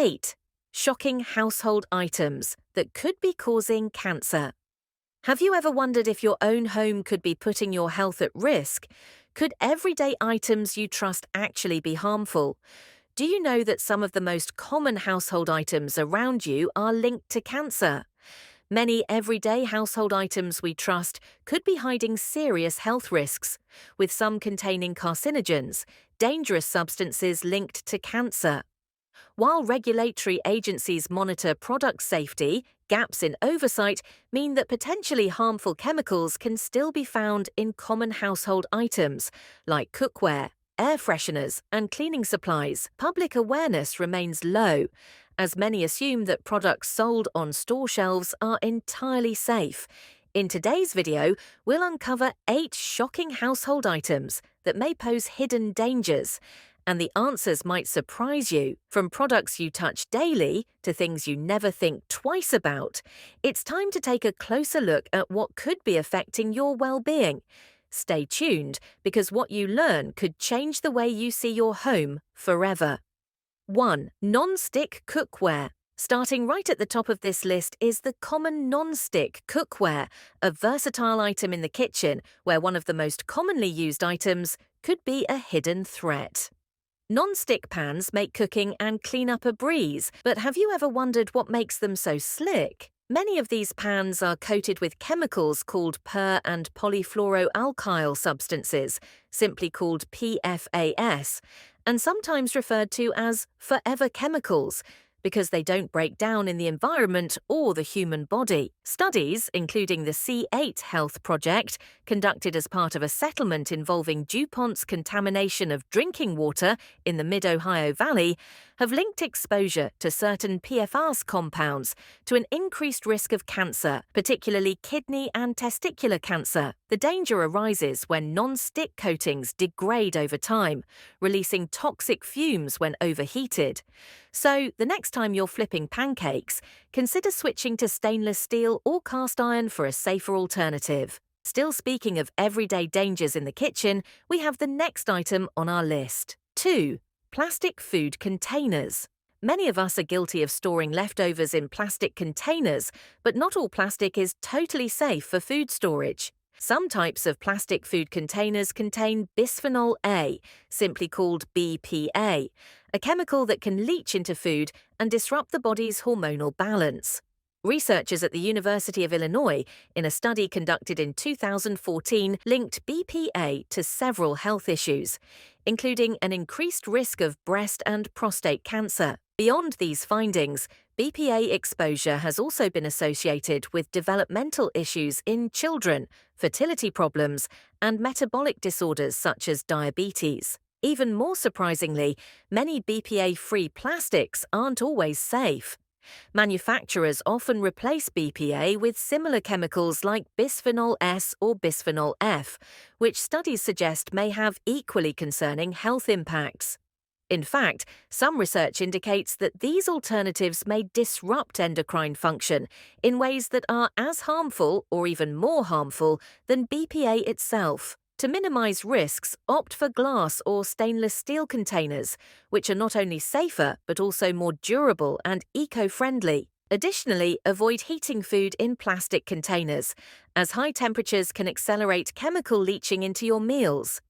8. Shocking household items that could be causing cancer. Have you ever wondered if your own home could be putting your health at risk? Could everyday items you trust actually be harmful? Do you know that some of the most common household items around you are linked to cancer? Many everyday household items we trust could be hiding serious health risks, with some containing carcinogens, dangerous substances linked to cancer. While regulatory agencies monitor product safety, gaps in oversight mean that potentially harmful chemicals can still be found in common household items like cookware, air fresheners, and cleaning supplies. Public awareness remains low, as many assume that products sold on store shelves are entirely safe. In today's video, we'll uncover 8 shocking household items that may pose hidden dangers. And the answers might surprise you. From products you touch daily to things you never think twice about, it's time to take a closer look at what could be affecting your well-being. Stay tuned, because what you learn could change the way you see your home forever. 1. Non-stick cookware. Starting right at the top of this list is the common non-stick cookware, a versatile item in the kitchen where one of the most commonly used items could be a hidden threat. Non-stick pans make cooking and cleanup a breeze, but have you ever wondered what makes them so slick? Many of these pans are coated with chemicals called per- and polyfluoroalkyl substances, simply called PFAS, and sometimes referred to as forever chemicals, because they don't break down in the environment or the human body. Studies, including the C8 Health Project, conducted as part of a settlement involving DuPont's contamination of drinking water in the Mid-Ohio Valley, have linked exposure to certain PFAS compounds to an increased risk of cancer, particularly kidney and testicular cancer. The danger arises when non-stick coatings degrade over time, releasing toxic fumes when overheated. So, the next time you're flipping pancakes, consider switching to stainless steel or cast iron for a safer alternative. Still speaking of everyday dangers in the kitchen, we have the next item on our list. 2. Plastic food containers. Many of us are guilty of storing leftovers in plastic containers, but not all plastic is totally safe for food storage. Some types of plastic food containers contain bisphenol A, simply called BPA, a chemical that can leach into food and disrupt the body's hormonal balance. Researchers at the University of Illinois, in a study conducted in 2014, linked BPA to several health issues, including an increased risk of breast and prostate cancer. Beyond these findings, BPA exposure has also been associated with developmental issues in children, fertility problems, and metabolic disorders such as diabetes. Even more surprisingly, many BPA-free plastics aren't always safe. Manufacturers often replace BPA with similar chemicals like bisphenol S or bisphenol F, which studies suggest may have equally concerning health impacts. In fact, some research indicates that these alternatives may disrupt endocrine function in ways that are as harmful or even more harmful than BPA itself. To minimize risks, opt for glass or stainless steel containers, which are not only safer but also more durable and eco-friendly. Additionally, avoid heating food in plastic containers, as high temperatures can accelerate chemical leaching into your meals.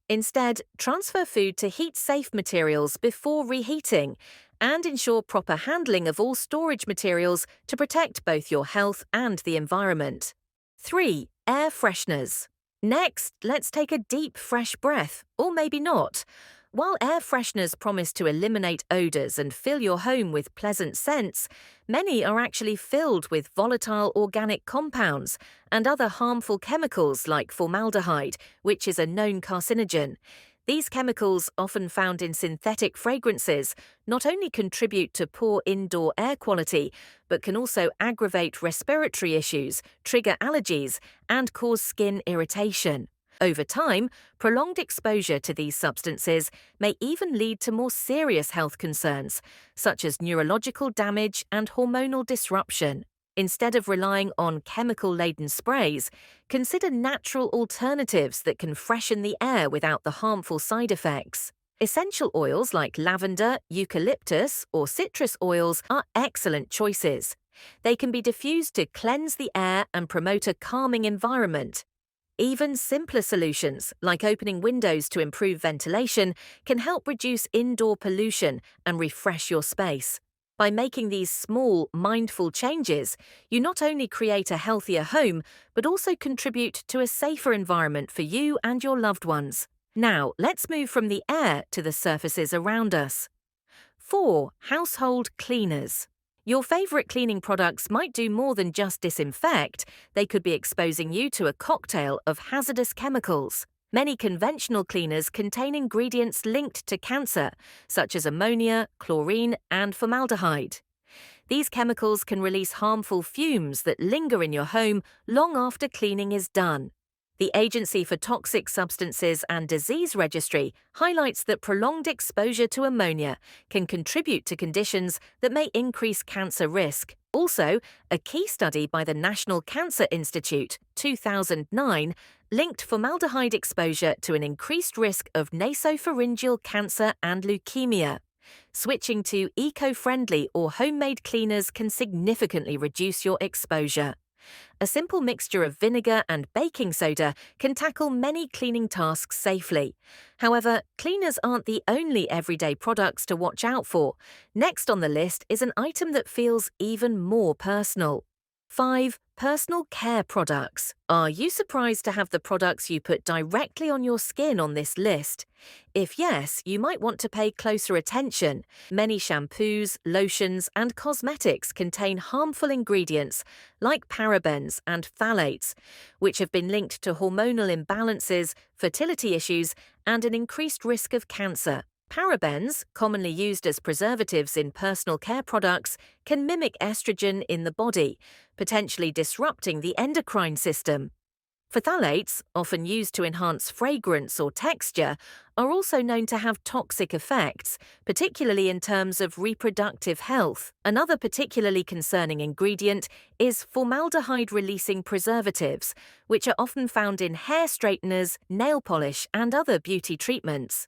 Instead, transfer food to heat-safe materials before reheating, and ensure proper handling of all storage materials to protect both your health and the environment. 3. Air fresheners. Next, let's take a deep, fresh breath, or maybe not. While air fresheners promise to eliminate odors and fill your home with pleasant scents, many are actually filled with volatile organic compounds and other harmful chemicals like formaldehyde, which is a known carcinogen. These chemicals, often found in synthetic fragrances, not only contribute to poor indoor air quality, but can also aggravate respiratory issues, trigger allergies, and cause skin irritation. Over time, prolonged exposure to these substances may even lead to more serious health concerns, such as neurological damage and hormonal disruption. Instead of relying on chemical-laden sprays, consider natural alternatives that can freshen the air without the harmful side effects. Essential oils like lavender, eucalyptus, or citrus oils are excellent choices. They can be diffused to cleanse the air and promote a calming environment. Even simpler solutions, like opening windows to improve ventilation, can help reduce indoor pollution and refresh your space. By making these small, mindful changes, you not only create a healthier home, but also contribute to a safer environment for you and your loved ones. Now, let's move from the air to the surfaces around us. 4. Household cleaners. Your favorite cleaning products might do more than just disinfect. They could be exposing you to a cocktail of hazardous chemicals. Many conventional cleaners contain ingredients linked to cancer, such as ammonia, chlorine, and formaldehyde. These chemicals can release harmful fumes that linger in your home long after cleaning is done. The Agency for Toxic Substances and Disease Registry highlights that prolonged exposure to ammonia can contribute to conditions that may increase cancer risk. Also, a key study by the National Cancer Institute, 2009, linked formaldehyde exposure to an increased risk of nasopharyngeal cancer and leukemia. Switching to eco-friendly or homemade cleaners can significantly reduce your exposure. A simple mixture of vinegar and baking soda can tackle many cleaning tasks safely. However, cleaners aren't the only everyday products to watch out for. Next on the list is an item that feels even more personal. 5. Personal care products. Are you surprised to have the products you put directly on your skin on this list? If yes, you might want to pay closer attention. Many shampoos, lotions, and cosmetics contain harmful ingredients like parabens and phthalates, which have been linked to hormonal imbalances, fertility issues, and an increased risk of cancer. Parabens, commonly used as preservatives in personal care products, can mimic estrogen in the body, potentially disrupting the endocrine system. Phthalates, often used to enhance fragrance or texture, are also known to have toxic effects, particularly in terms of reproductive health. Another particularly concerning ingredient is formaldehyde-releasing preservatives, which are often found in hair straighteners, nail polish, and other beauty treatments.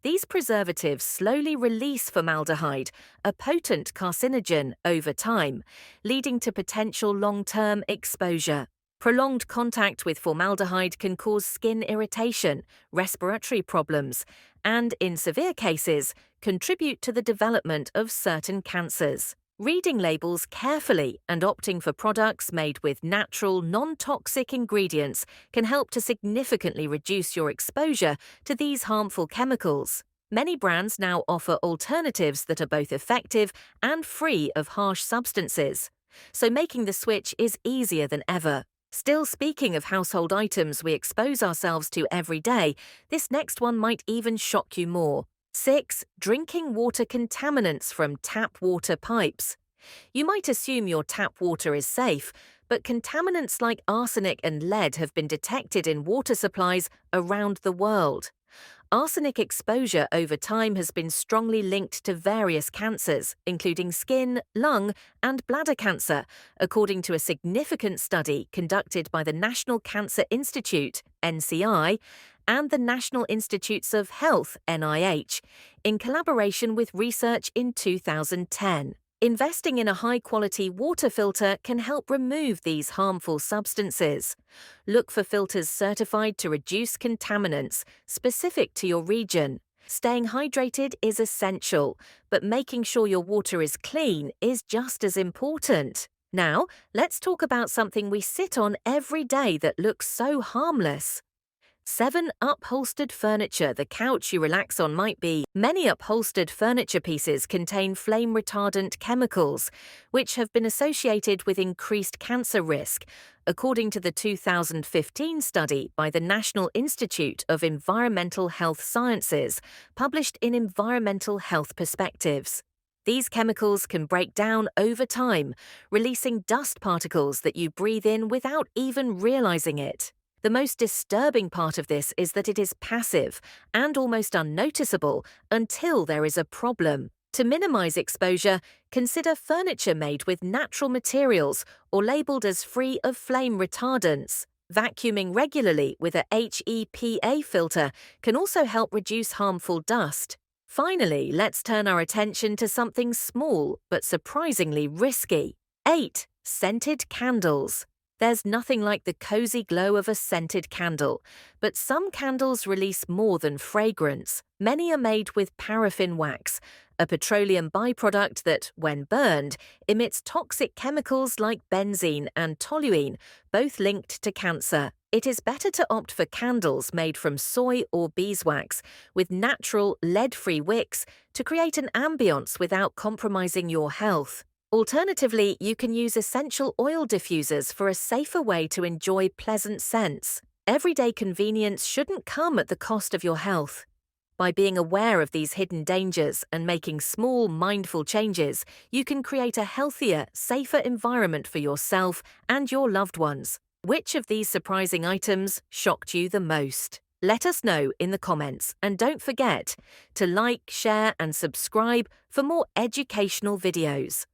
These preservatives slowly release formaldehyde, a potent carcinogen, over time, leading to potential long-term exposure. Prolonged contact with formaldehyde can cause skin irritation, respiratory problems, and, in severe cases, contribute to the development of certain cancers. Reading labels carefully and opting for products made with natural, non-toxic ingredients can help to significantly reduce your exposure to these harmful chemicals. Many brands now offer alternatives that are both effective and free of harsh substances, so making the switch is easier than ever. Still, speaking of household items we expose ourselves to every day, this next one might even shock you more. 6. Drinking water contaminants from tap water pipes. You might assume your tap water is safe, but contaminants like arsenic and lead have been detected in water supplies around the world. Arsenic exposure over time has been strongly linked to various cancers, including skin, lung, and bladder cancer, according to a significant study conducted by the National Cancer Institute, NCI, and the National Institutes of Health, NIH, in collaboration with research in 2010. Investing in a high-quality water filter can help remove these harmful substances. Look for filters certified to reduce contaminants specific to your region. Staying hydrated is essential, but making sure your water is clean is just as important. Now, let's talk about something we sit on every day that looks so harmless. 7. Upholstered furniture. The couch you relax on might be. Many upholstered furniture pieces contain flame-retardant chemicals, which have been associated with increased cancer risk, according to the 2015 study by the National Institute of Environmental Health Sciences, published in Environmental Health Perspectives. These chemicals can break down over time, releasing dust particles that you breathe in without even realizing it. The most disturbing part of this is that it is passive and almost unnoticeable until there is a problem. To minimize exposure, consider furniture made with natural materials or labeled as free of flame retardants. Vacuuming regularly with a HEPA filter can also help reduce harmful dust. Finally, let's turn our attention to something small but surprisingly risky. 8. Scented candles. There's nothing like the cozy glow of a scented candle, but some candles release more than fragrance. Many are made with paraffin wax, a petroleum byproduct that, when burned, emits toxic chemicals like benzene and toluene, both linked to cancer. It is better to opt for candles made from soy or beeswax, with natural, lead-free wicks to create an ambience without compromising your health. Alternatively, you can use essential oil diffusers for a safer way to enjoy pleasant scents. Everyday convenience shouldn't come at the cost of your health. By being aware of these hidden dangers and making small, mindful changes, you can create a healthier, safer environment for yourself and your loved ones. Which of these surprising items shocked you the most? Let us know in the comments, and don't forget to like, share, and subscribe for more educational videos.